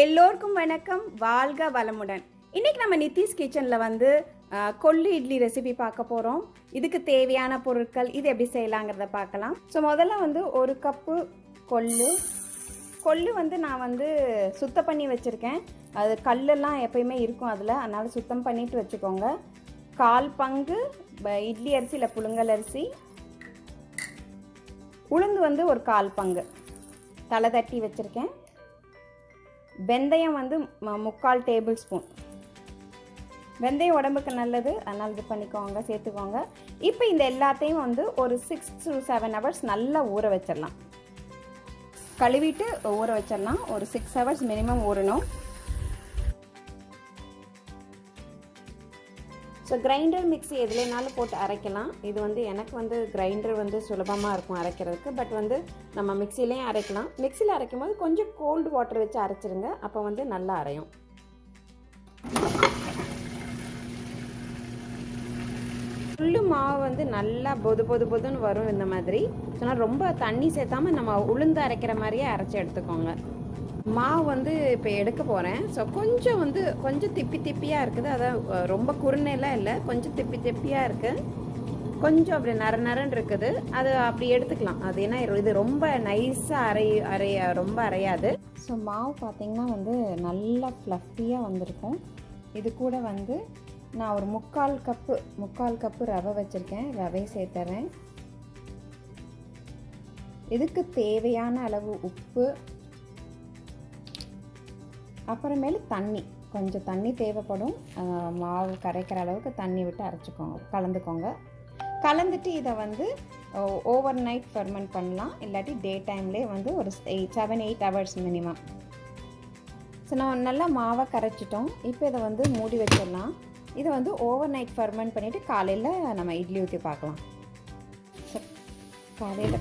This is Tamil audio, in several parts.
எல்லோருக்கும் வணக்கம், வாழ்க வளமுடன். இன்னைக்கு நம்ம நிதிஷ் கிச்சனில் வந்து கொள்ளு இட்லி ரெசிபி பார்க்க போகிறோம். இதுக்கு தேவையான பொருட்கள், இது எப்படி செய்யலாங்கிறத பார்க்கலாம். ஸோ முதல்ல வந்து ஒரு கப்பு கொள்ளு வந்து நான் வந்து சுத்தம் பண்ணி வச்சுருக்கேன். அது கல்லெல்லாம் எப்பயுமே இருக்கும் அதில், அதனால் சுத்தம் பண்ணிட்டு வச்சுக்கோங்க. 1/4 பங்கு இட்லி அரிசி இல்லை புழுங்கல் அரிசி, உளுந்து வந்து ஒரு 1/4 பங்கு தலை தட்டி வச்சுருக்கேன். வெந்தயம் வந்து 3/4 டேபிள் ஸ்பூன். வெந்தயம் உடம்புக்கு நல்லது, அதனால் இது பண்ணிக்கோங்க, சேர்த்துக்கோங்க. இப்போ இந்த எல்லாத்தையும் வந்து ஒரு 6 to 7 hours நல்லா ஊற வச்சிடலாம். கழுவிட்டு ஊற வச்சிடலாம். ஒரு 6 hours மினிமம் ஊறணும். ஸோ கிரைண்டர் மிக்ஸி எதுலேனாலும் போட்டு அரைக்கலாம். இது வந்து எனக்கு வந்து கிரைண்டர் வந்து சுலபமாக இருக்கும் அரைக்கிறதுக்கு. பட் வந்து நம்ம மிக்சிலையும் அரைக்கலாம். மிக்சியில் அரைக்கும் போது கொஞ்சம் கோல்டு வாட்டர் வச்சு அரைச்சிருங்க, அப்போ வந்து நல்லா அரையும். புல்லு மாவு வந்து நல்லா பொதுன்னு வரும் இந்த மாதிரி. சொன்னால் ரொம்ப தண்ணி சேர்த்தாமல் நம்ம உளுந்து அரைக்கிற மாதிரியே அரைச்சி எடுத்துக்கோங்க. மாவு வந்து இப்போ எடுக்க போகிறேன். ஸோ கொஞ்சம் திப்பியாக இருக்குது. அதான் ரொம்ப குறுநெல்லாம் இல்லை, கொஞ்சம் திப்பியாக இருக்குது. கொஞ்சம் அப்படி நரன்னு இருக்குது. அது அப்படி எடுத்துக்கலாம். அது ஏன்னா இது ரொம்ப நைஸாக ரொம்ப அரையாது. ஸோ மாவு பார்த்திங்கன்னா வந்து நல்லா ஃப்ளஃபியாக வந்திருக்கும். இது கூட வந்து நான் ஒரு 3/4 கப்பு ரவை வச்சுருக்கேன். ரவை சேர்த்துறேன். இதுக்கு தேவையான அளவு உப்பு, அப்புறமேலு கொஞ்சம் தண்ணி தேவைப்படும். மாவு கரைக்கிற அளவுக்கு தண்ணி விட்டு கலந்துட்டு இதை வந்து ஓவர் நைட் ஃபெர்மெண்ட் பண்ணலாம். இல்லாட்டி டே டைம்லேயே வந்து ஒரு 7-8 hours மினிமம். ஸோ நம்ம நல்லா மாவை கரைச்சிட்டோம். இப்போ இதை வந்து மூடி வச்சிடலாம். இதை வந்து ஓவர் நைட் ஃபெர்மெண்ட் பண்ணிவிட்டு காலையில் நம்ம இட்லி ஊற்றி பார்க்கலாம். காலையில்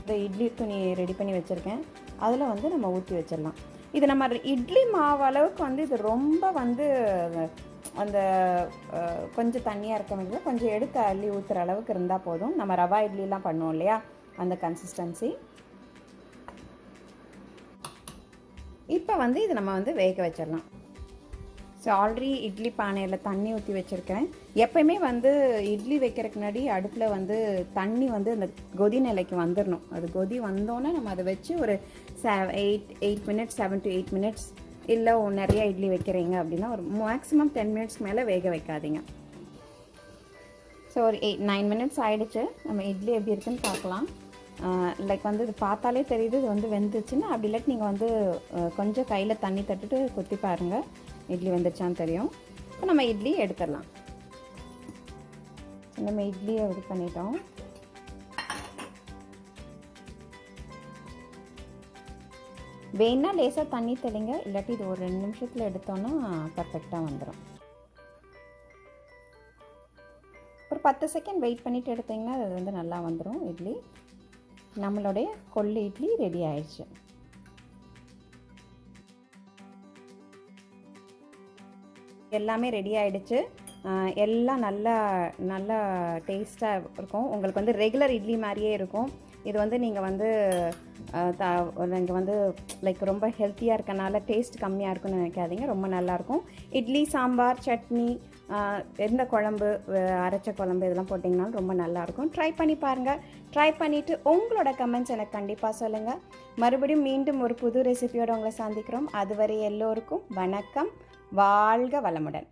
இந்த இட்லி துணி ரெடி பண்ணி வச்சுருக்கேன். அதில் வந்து நம்ம ஊற்றி வச்சிடலாம். இது நம்ம இட்லி மாவு அளவுக்கு வந்து இது ரொம்ப வந்து அந்த கொஞ்சம் தண்ணியாக இருக்க வேண்டியது, கொஞ்சம் எடுத்து அள்ளி ஊற்றுற அளவுக்கு இருந்தால் போதும். நம்ம ரவா இட்லிலாம் பண்ணுவோம் இல்லையா, அந்த கன்சிஸ்டன்சி. இப்போ வந்து இது நம்ம வந்து வேக வச்சிடலாம். ஸோ ஆல்ரெடி இட்லி பானையில் தண்ணி ஊற்றி வச்சுருக்கேன். எப்போயுமே வந்து இட்லி வைக்கிறதுக்கு முன்னாடி அடுப்பில் வந்து தண்ணி வந்து அந்த கொதி நிலைக்கு வந்துடணும். அது கொதி வந்தோன்னே நம்ம அதை வச்சு ஒரு 7 to 8 minutes இல்லை நிறைய இட்லி வைக்கிறீங்க அப்படின்னா ஒரு மேக்ஸிமம் 10 minutes மேலே வேக வைக்காதீங்க. ஸோ ஒரு 9 minutes ஆகிடுச்சு. நம்ம இட்லி எப்படி இருக்குன்னு பார்க்கலாம். லைக் வந்து இது பார்த்தாலே தெரியுது இது வந்து வெந்துச்சுன்னா. அப்படி இல்லாட்டி நீங்கள் வந்து கொஞ்சம் கையில் தண்ணி தட்டுட்டு குத்தி பாருங்கள், இட்லி வந்துருச்சான்னு தெரியும். இப்போ நம்ம இட்லி எடுத்துடலாம். நம்ம இட்லியை இது பண்ணிட்டோம். வேணா லேசாக தண்ணி தெளிங்க, இல்லாட்டி இது ஒரு 2 நிமிஷத்தில் எடுத்தோன்னா பர்ஃபெக்டாக வந்துடும். ஒரு 10 செகண்ட் வெயிட் பண்ணிவிட்டு எடுத்திங்கன்னா அது வந்து நல்லா வந்துடும் இட்லி. நம்மளுடைய கொள்ளு இட்லி ரெடி ஆயிடுச்சு. எல்லாமே ரெடி ஆகிடுச்சு. எல்லாம் நல்லா டேஸ்ட்டாக இருக்கும். உங்களுக்கு வந்து ரெகுலர் இட்லி மாதிரியே இருக்கும். இது வந்து நீங்கள் வந்து லைக் ரொம்ப ஹெல்த்தியாக இருக்கனால டேஸ்ட் கம்மியாக இருக்குன்னு நினைக்காதீங்க. ரொம்ப நல்லாயிருக்கும். இட்லி, சாம்பார், சட்னி, எந்த குழம்பு, அரைச்ச குழம்பு இதெல்லாம் போட்டிங்கனாலும் ரொம்ப நல்லாயிருக்கும். ட்ரை பண்ணி பாருங்கள். ட்ரை பண்ணிவிட்டு உங்களோட கமெண்ட்ஸ் எனக்கு கண்டிப்பாக சொல்லுங்கள். மறுபடியும் மீண்டும் ஒரு புது ரெசிபியோடு உங்களை சந்திக்கிறோம். அதுவரை எல்லோருக்கும் வணக்கம், வாழ்க வளமுடன்.